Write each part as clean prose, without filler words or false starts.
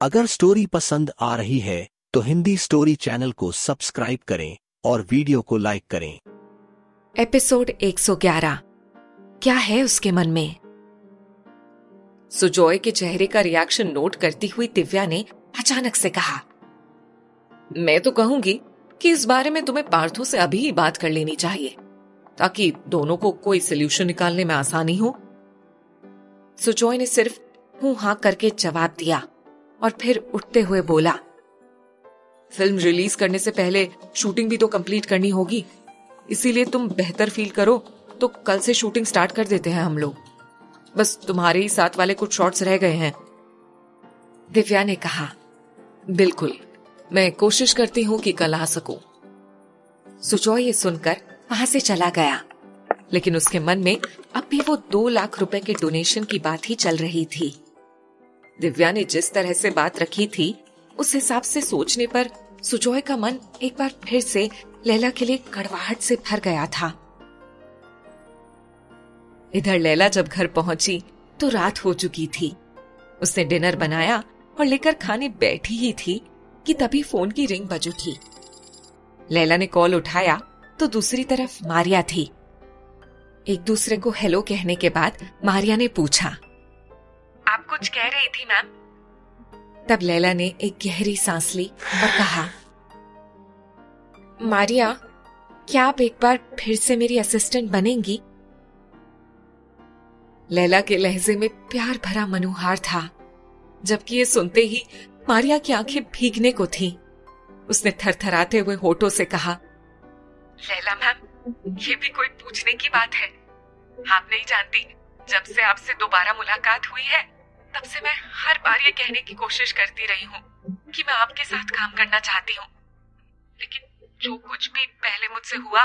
अगर स्टोरी पसंद आ रही है तो हिंदी स्टोरी चैनल को सब्सक्राइब करें और वीडियो को लाइक करें। एपिसोड 111। क्या है उसके मन में? सुजॉय के चेहरे का रिएक्शन नोट करती हुई दिव्या ने अचानक से कहा, मैं तो कहूंगी कि इस बारे में तुम्हें पार्थो से अभी ही बात कर लेनी चाहिए ताकि दोनों को कोई सोल्यूशन निकालने में आसानी हो। सुजॉय ने सिर्फ हूं हां करके जवाब दिया और फिर उठते हुए बोला, फिल्म रिलीज करने से पहले शूटिंग भी तो कंप्लीट करनी होगी, इसीलिए तुम बेहतर फील करो तो कल से शूटिंग स्टार्ट कर देते हैं हम लोग। बस तुम्हारे ही साथ वाले कुछ शॉट्स रह गए हैं। दिव्या ने कहा, बिल्कुल, मैं कोशिश करती हूं कि कल आ सकूं। सुजॉय ये सुनकर वहां से चला गया, लेकिन उसके मन में अब भी वो 2 लाख रुपए के डोनेशन की बात ही चल रही थी। दिव्या ने जिस तरह से बात रखी थी उस हिसाब से सोचने पर सुजॉय का मन एक बार फिर से लैला के लिए कड़वाहट से भर गया था। इधर लैला जब घर पहुंची तो रात हो चुकी थी। उसने डिनर बनाया और लेकर खाने बैठी ही थी कि तभी फोन की रिंग बज उठी। लैला ने कॉल उठाया तो दूसरी तरफ मारिया थी। एक दूसरे को हेलो कहने के बाद मारिया ने पूछा, आप कुछ कह रही थी मैम? तब लैला ने एक गहरी सांस ली और कहा, मारिया, क्या आप एक बार फिर से मेरी असिस्टेंट बनेंगी? लैला के लहजे में प्यार भरा मनोहार था, जबकि ये सुनते ही मारिया की आंखें भीगने को थीं। उसने थरथराते हुए होठों से कहा, लैला मैम, ये भी कोई पूछने की बात है? आप नहीं जानती, जब से आपसे दोबारा मुलाकात हुई है तब से मैं हर बार ये कहने की कोशिश करती रही हूँ कि मैं आपके साथ काम करना चाहती हूँ, लेकिन जो कुछ भी पहले मुझसे हुआ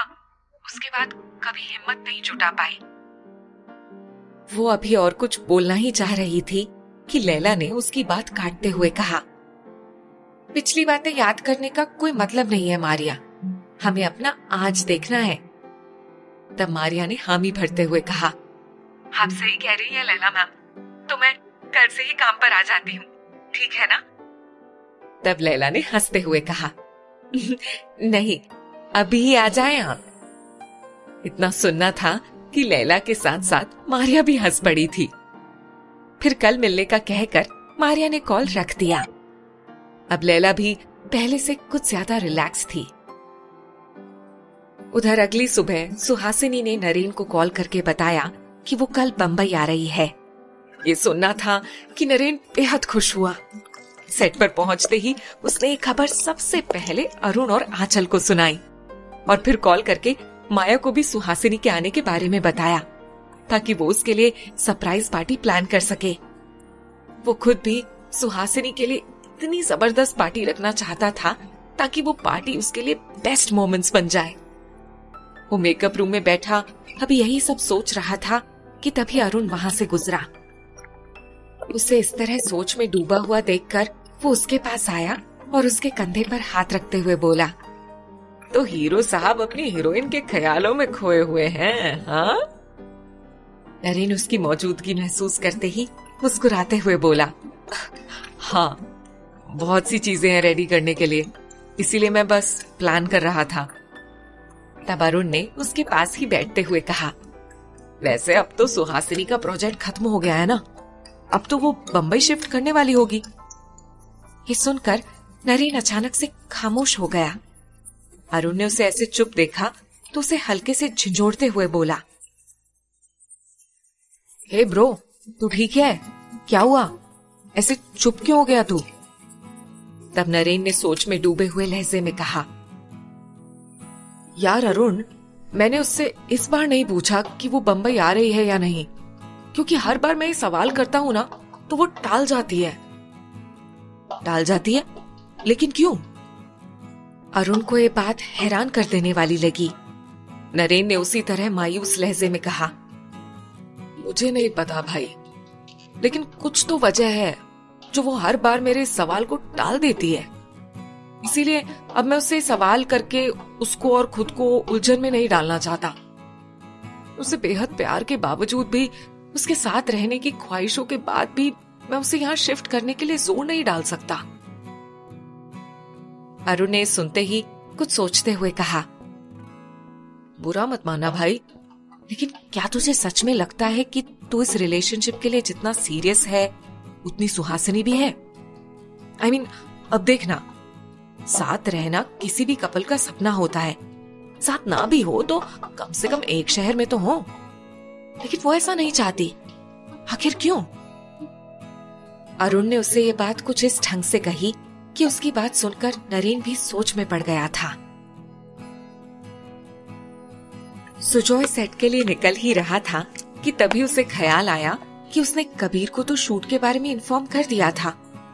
उसके बाद कभी हिम्मत नहीं जुटा पाई। वो अभी और कुछ बोलना ही चाह रही थी कि लैला ने उसकी बात काटते हुए कहा, पिछली बातें याद करने का कोई मतलब नहीं है मारिया, हमें अपना आज देखना है। तब मारिया ने हामी भरते हुए कहा, आप सही कह रही है लैला मैम, तो मैं कल से ही काम पर आ जाती हूँ, ठीक है ना? तब लैला ने हंसते हुए कहा, नहीं, अभी ही आ जाएं आप। इतना सुनना था कि लैला के साथ साथ मारिया भी हंस पड़ी थी। फिर कल मिलने का कहकर मारिया ने कॉल रख दिया। अब लैला भी पहले से कुछ ज्यादा रिलैक्स थी। उधर अगली सुबह सुहासिनी ने नरेन को कॉल करके बताया कि वो कल बंबई आ रही है। ये सुनना था कि नरेन बेहद खुश हुआ। सेट पर पहुंचते ही उसने ये खबर सबसे पहले अरुण और आंचल को सुनाई और फिर कॉल करके माया को भी सुहासिनी के आने के बारे में बताया ताकि वो उसके लिए सरप्राइज पार्टी प्लान कर सके। वो खुद भी सुहासिनी के लिए इतनी जबरदस्त पार्टी रखना चाहता था ताकि वो पार्टी उसके लिए बेस्ट मोमेंट्स बन जाए। वो मेकअप रूम में बैठा अभी यही सब सोच रहा था कि तभी अरुण वहां से गुजरा। उसे इस तरह सोच में डूबा हुआ देखकर वो उसके पास आया और उसके कंधे पर हाथ रखते हुए बोला, तो हीरो साहब अपनी हीरोइन के ख्यालों में खोए हुए हैं, हाँ? नरेन उसकी मौजूदगी महसूस करते ही मुस्कुराते हुए बोला, हाँ, बहुत सी चीजें हैं रेडी करने के लिए, इसीलिए मैं बस प्लान कर रहा था। तब अरुण ने उसके पास ही बैठते हुए कहा, वैसे अब तो सुहासिनी का प्रोजेक्ट खत्म हो गया है ना, अब तो वो बंबई शिफ्ट करने वाली होगी। ये सुनकर नरेन अचानक से खामोश हो गया। अरुण ने उसे ऐसे चुप देखा तो उसे हल्के से झंझोड़ते हुए बोला, हे ब्रो, तू ठीक है? क्या हुआ? ऐसे चुप क्यों हो गया तू? तब नरेन ने सोच में डूबे हुए लहजे में कहा, यार अरुण, मैंने उससे इस बार नहीं पूछा कि वो बंबई आ रही है या नहीं, क्योंकि हर बार मैं ये सवाल करता हूं ना तो वो टाल जाती है। टाल जाती है? लेकिन क्यों? अरुण को ये बात हैरान कर देने वाली लगी। नरेन ने उसी तरह मायूस लहजे में कहा, मुझे नहीं पता भाई, लेकिन कुछ तो वजह है जो वो हर बार मेरे सवाल को टाल देती है। इसीलिए अब मैं उससे सवाल करके उसको और खुद को उलझन में नहीं डालना चाहता। उसे बेहद प्यार के बावजूद भी, उसके साथ रहने की ख्वाहिशों के बाद भी मैं उसे यहाँ शिफ्ट करने के लिए जोर नहीं डाल सकता। अरुण ने सुनते ही कुछ सोचते हुए कहा, बुरा मत माना भाई, लेकिन क्या तुझे सच में लगता है कि तू इस रिलेशनशिप के लिए जितना सीरियस है उतनी सुहासिनी भी है? I mean, अब देखना, साथ रहना किसी भी कपल का सपना होता है। साथ ना भी हो तो कम से कम एक शहर में तो हो, लेकिन वो ऐसा नहीं चाहती। आखिर क्यों? अरुण ने उसे ये बात कुछ इस ढंग से कही कि उसकी बात सुनकर नरेन भी सोच में पड़ गया था। सुजॉय सेट के लिए निकल ही रहा था कि तभी उसे ख्याल आया कि उसने कबीर को तो शूट के बारे में इन्फॉर्म कर दिया था,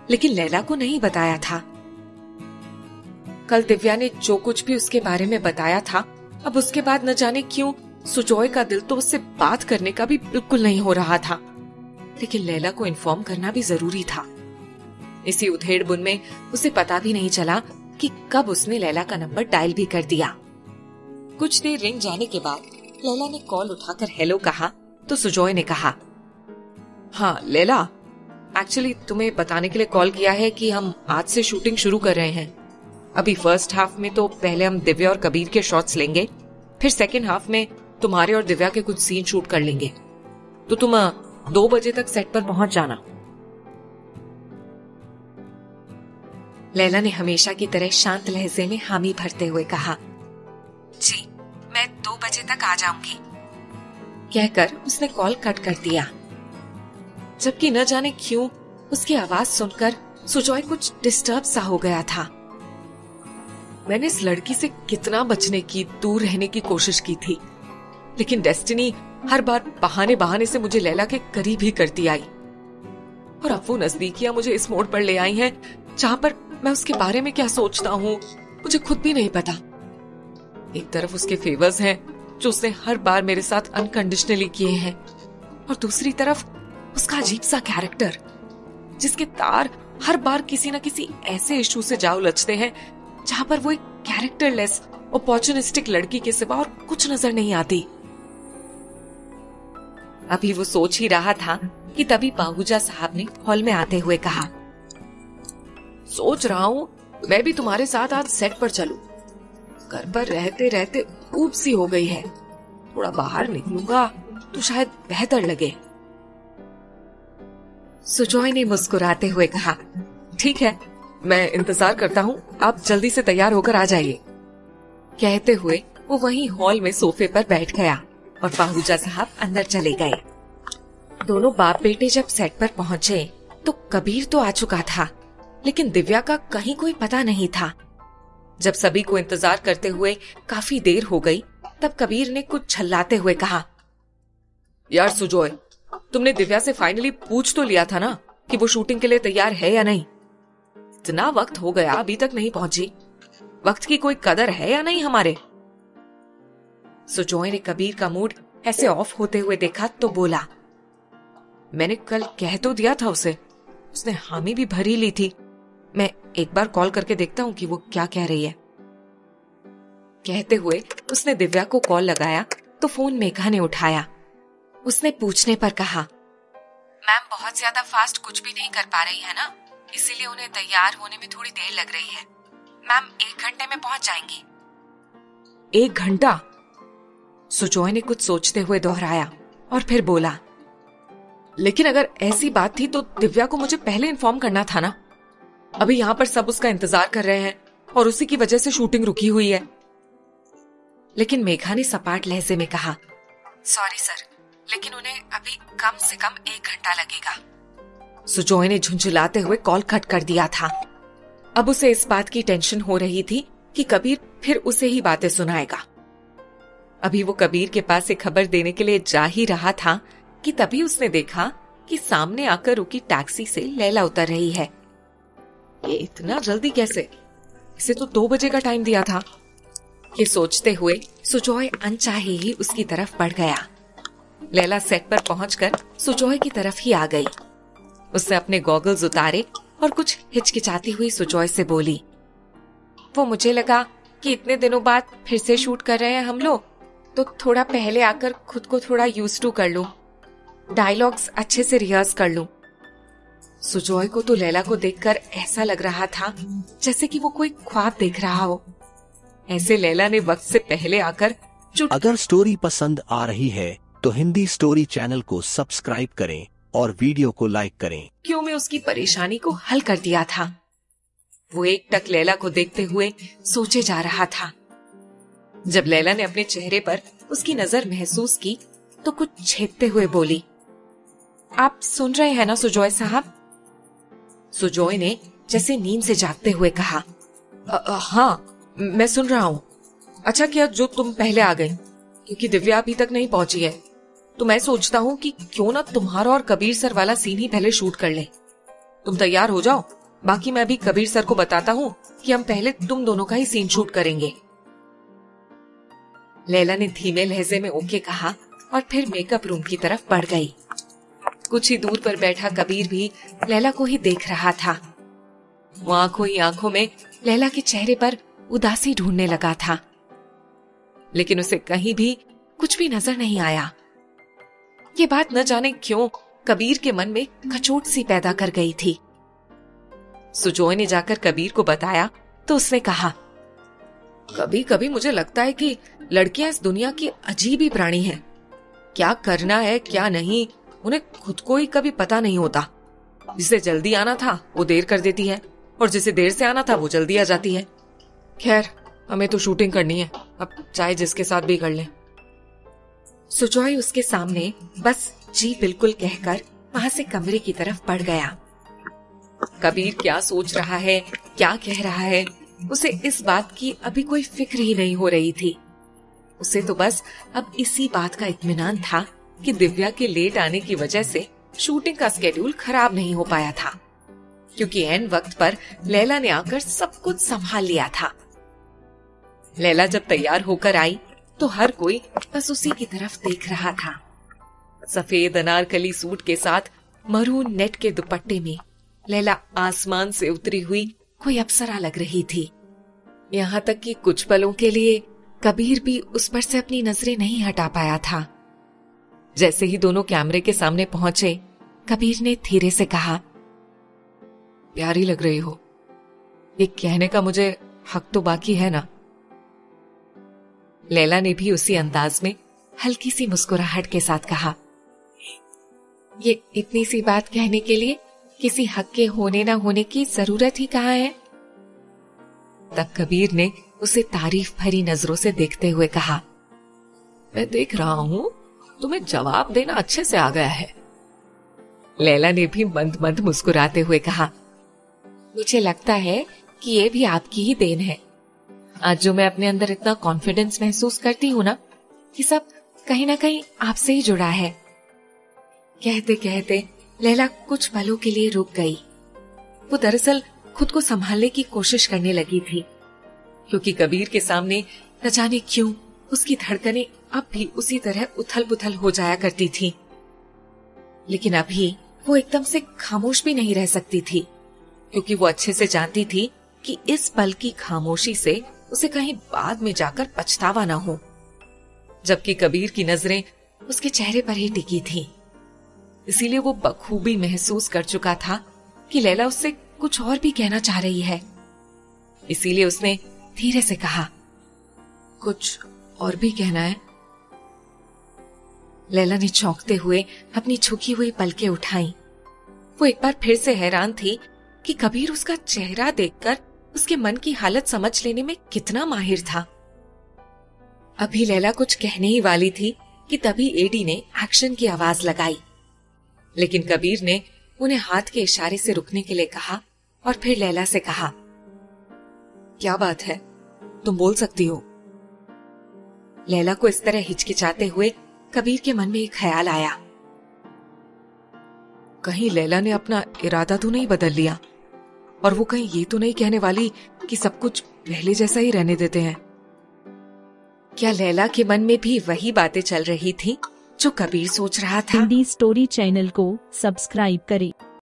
लेकिन लैला को नहीं बताया था। कल दिव्या ने जो कुछ भी उसके बारे में बताया था, अब उसके बाद न जाने क्यों सुजॉय का दिल तो उससे बात करने का भी बिल्कुल नहीं हो रहा था, लेकिन लैला को इन्फॉर्म करना भी जरूरी था। इसी उधेड़-बुन में उसे पता भी नहीं चला कि कब उसने लैला का नंबर डायल भी कर दिया। कुछ देर रिंग जाने के बाद लैला ने कॉल उठाकर हेलो कहा तो सुजॉय ने कहा, हाँ लैला, एक्चुअली तुम्हें बताने के लिए कॉल किया है कि हम आज से शूटिंग शुरू कर रहे हैं। अभी फर्स्ट हाफ में तो पहले हम दिव्या और कबीर के शॉट्स लेंगे, फिर सेकेंड हाफ में तुम्हारे और दिव्या के कुछ सीन शूट कर लेंगे। तो तुम 2 बजे तक सेट पर पहुंच जाना। लैला ने हमेशा की तरह शांत लहजे में हामी भरते हुए कहा, जी मैं 2 बजे तक आ जाऊंगी, कहकर उसने कॉल कट कर दिया। जबकि न जाने क्यों उसकी आवाज सुनकर सुजॉय कुछ डिस्टर्ब सा हो गया था। मैंने इस लड़की से कितना बचने की, दूर रहने की कोशिश की थी, लेकिन डेस्टिनी हर बार बहाने बहाने से मुझे लैला के करीब ही करती आई। और अब वो नजदीकियां मुझे इस मोड़ पर ले आई हैं जहां पर मैं उसके बारे में क्या सोचता हूँ मुझे खुद भी नहीं पता। एक तरफ उसके फेवर्स हैं जो उसने हर बार मेरे साथ अनकंडीशनली किए हैं, और दूसरी तरफ उसका अजीब सा कैरेक्टर जिसके तार हर बार किसी न किसी ऐसे इशू से जा उलझते हैं जहां पर वो एक कैरेक्टरलेस अपॉर्चुनिस्टिक लड़की के सिवा और कुछ नजर नहीं आती। अभी वो सोच ही रहा था कि तभी पाहूजा साहब ने हॉल में आते हुए कहा, सोच रहा हूँ मैं भी तुम्हारे साथ आज सेट पर चलूं। घर पर रहते रहते ऊब सी हो गई है, थोड़ा बाहर निकलूंगा तो शायद बेहतर लगे। सुजॉय ने मुस्कुराते हुए कहा, ठीक है, मैं इंतजार करता हूँ, आप जल्दी से तैयार होकर आ जाइए। कहते हुए वो वहीं हॉल में सोफे पर बैठ गया और पाहूजा साहब अंदर चले गए। दोनों बाप बेटे जब सेट पर पहुंचे तो कबीर तो आ चुका था, लेकिन दिव्या का कहीं कोई पता नहीं था। जब सभी को इंतजार करते हुए काफी देर हो गई, तब कबीर ने कुछ छल्लाते हुए कहा, यार सुजॉय, तुमने दिव्या से फाइनली पूछ तो लिया था ना कि वो शूटिंग के लिए तैयार है या नहीं? इतना वक्त हो गया अभी तक नहीं पहुंची। वक्त की कोई कदर है या नहीं हमारे? सुजॉय ने कबीर का मूड ऐसे ऑफ होते हुए देखा तो बोला, मैंने कल कह तो दिया था उसे, उसने हामी भी भरी ली थी। मैं एक बार कॉल करके देखता हूँ कि वो क्या कह रही है। कहते हुए उसने दिव्या को कॉल लगाया तो फोन मेघा ने उठाया। उसने पूछने पर कहा, मैम बहुत ज्यादा फास्ट कुछ भी नहीं कर पा रही है ना, इसीलिए उन्हें तैयार होने में थोड़ी देर लग रही है। मैम 1 घंटे में पहुंच जाएंगी। 1 घंटा? सुजॉय ने कुछ सोचते हुए दोहराया और फिर बोला, लेकिन अगर ऐसी बात थी तो दिव्या को मुझे पहले इन्फॉर्म करना था ना। अभी यहाँ पर सब उसका इंतजार कर रहे हैं और उसी की वजह से शूटिंग रुकी हुई है। लेकिन मेघा ने सपाट लहजे में कहा, सॉरी सर, लेकिन उन्हें अभी कम से कम 1 घंटा लगेगा। सुजॉय ने झुंझुलाते हुए कॉल कट कर दिया था। अब उसे इस बात की टेंशन हो रही थी कि कबीर फिर उसे ही बातें सुनाएगा। अभी वो कबीर के पास एक खबर देने के लिए जा ही रहा था कि तभी उसने देखा कि सामने आकर रुकी टैक्सी से लैला उतर रही है। ये इतना जल्दी कैसे? इसे तो 2 बजे का टाइम दिया था। ये सोचते हुए सुजॉय अनचाहे ही उसकी तरफ बढ़ गया। लैला सेट पर पहुंचकर सुजॉय की तरफ ही आ गई। उसने अपने गॉगल्स उतारे और कुछ हिचकिचाती हुई सुजॉय से बोली, वो मुझे लगा कि इतने दिनों बाद फिर से शूट कर रहे हैं हम लोग, तो थोड़ा पहले आकर खुद को थोड़ा यूज टू कर लूं, डायलॉग्स अच्छे से रिहर्स कर लूं। सुजॉय को तो लैला को देखकर ऐसा लग रहा था जैसे कि वो कोई ख्वाब देख रहा हो। ऐसे लैला ने वक्त से पहले आकर अगर स्टोरी पसंद आ रही है तो हिंदी स्टोरी चैनल को सब्सक्राइब करें और वीडियो को लाइक करें। क्यों में उसकी परेशानी को हल कर दिया था। वो एक टक लैला को देखते हुए सोचे जा रहा था। जब लैला ने अपने चेहरे पर उसकी नजर महसूस की तो कुछ छेदते हुए बोली, आप सुन रहे हैं ना सुजॉय साहब? सुजॉय ने जैसे नींद से जागते हुए कहा, हाँ मैं सुन रहा हूँ। अच्छा किया जो तुम पहले आ गई, क्योंकि दिव्या अभी तक नहीं पहुंची है। तो मैं सोचता हूँ कि क्यों ना तुम्हारा और कबीर सर वाला सीन ही पहले शूट कर ले। तुम तैयार हो जाओ, बाकी मैं भी कबीर सर को बताता हूँ कि हम पहले तुम दोनों का ही सीन शूट करेंगे। लैला ने धीमे लहजे में ओके कहा और फिर मेकअप रूम की तरफ बढ़ गई। कुछ ही दूर पर बैठा कबीर भी लैला को ही देख रहा था। वो आंखों ही आंखों में लैला के चेहरे पर उदासी ढूंढने लगा था, लेकिन उसे कहीं भी कुछ भी नजर नहीं आया। ये बात न जाने क्यों कबीर के मन में कचोट सी पैदा कर गई थी। सुजॉय ने जाकर कबीर को बताया तो उसने कहा, कभी कभी मुझे लगता है कि लड़कियां इस दुनिया की अजीब ही प्राणी हैं। क्या करना है क्या नहीं उन्हें खुद को ही कभी पता नहीं होता। जिसे जल्दी आना था वो देर कर देती है और जिसे देर से आना था वो जल्दी आ जाती है। खैर हमें तो शूटिंग करनी है, अब चाहे जिसके साथ भी कर लें। सुजॉय उसके सामने बस जी बिल्कुल कहकर वहां से कमरे की तरफ बढ़ गया। कबीर क्या सोच रहा है, क्या कह रहा है, उसे इस बात की अभी कोई फिक्र ही नहीं हो रही थी। उसे तो बस अब इसी बात का इत्मीनान था कि दिव्या के लेट आने की वजह से शूटिंग का स्केड्यूल खराब नहीं हो पाया था, क्योंकि एन वक्त पर लैला ने आकर सब कुछ संभाल लिया था। लैला जब तैयार होकर आई तो हर कोई बस उसी की तरफ देख रहा था। सफेद अनारकली सूट के साथ मरून नेट के दुपट्टे में लैला आसमान से उतरी हुई कोई अप्सरा लग रही थी। यहाँ तक कि कुछ पलों के लिए कबीर भी उस पर से अपनी नजरें नहीं हटा पाया था। जैसे ही दोनों कैमरे के सामने पहुंचे, कबीर ने धीरे से कहा, प्यारी लग रही हो। ये कहने का मुझे हक तो बाकी है ना? लैला ने भी उसी अंदाज में हल्की सी मुस्कुराहट के साथ कहा, ये इतनी सी बात कहने के लिए किसी हक के होने ना होने की जरूरत ही कहाँ है? तब कबीर ने उसे तारीफ भरी नजरों से देखते हुए कहा, मैं देख रहा हूं तुम्हें जवाब देना अच्छे से आ गया है। लैला ने भी मंद मंद मुस्कुराते हुए कहा, मुझे लगता है कि ये भी आपकी ही देन है। आज जो मैं अपने अंदर इतना कॉन्फिडेंस महसूस करती हूँ ना, ये सब कहीं ना कहीं आपसे ही जुड़ा है। कहते कहते लैला कुछ पलों के लिए रुक गई। वो दरअसल खुद को संभालने की कोशिश करने लगी थी, क्योंकि कबीर के सामने न जाने क्यों उसकी धड़कनें अब भी उसी तरह उथल पुथल हो जाया करती थी। लेकिन अभी वो एकदम से खामोश भी नहीं रह सकती थी, क्योंकि वो अच्छे से जानती थी कि इस पल की खामोशी से उसे कहीं बाद में जाकर पछतावा ना हो। जबकि कबीर की नजरें उसके चेहरे पर ही टिकी थी, इसीलिए वो बखूबी महसूस कर चुका था कि लैला उससे कुछ और भी कहना चाह रही है। इसीलिए उसने धीरे से कहा, कुछ और भी कहना है? लैला ने चौंकते हुए अपनी झुकी हुई पलकें उठाई। वो एक बार फिर से हैरान थी कि कबीर उसका चेहरा देखकर उसके मन की हालत समझ लेने में कितना माहिर था। अभी लैला कुछ कहने ही वाली थी कि तभी एडी ने एक्शन की आवाज लगाई, लेकिन कबीर ने उन्हें हाथ के इशारे से रुकने के लिए कहा और फिर लैला से कहा, क्या बात है, तुम बोल सकती हो। लैला को इस तरह हिचकिचाते हुए कबीर के मन में एक ख्याल आया, कहीं लैला ने अपना इरादा तो नहीं बदल लिया और वो कहीं ये तो नहीं कहने वाली कि सब कुछ पहले जैसा ही रहने देते हैं। क्या लैला के मन में भी वही बातें चल रही थी जो कबीर सोच रहा था? हिंदी स्टोरी चैनल को सब्सक्राइब करें।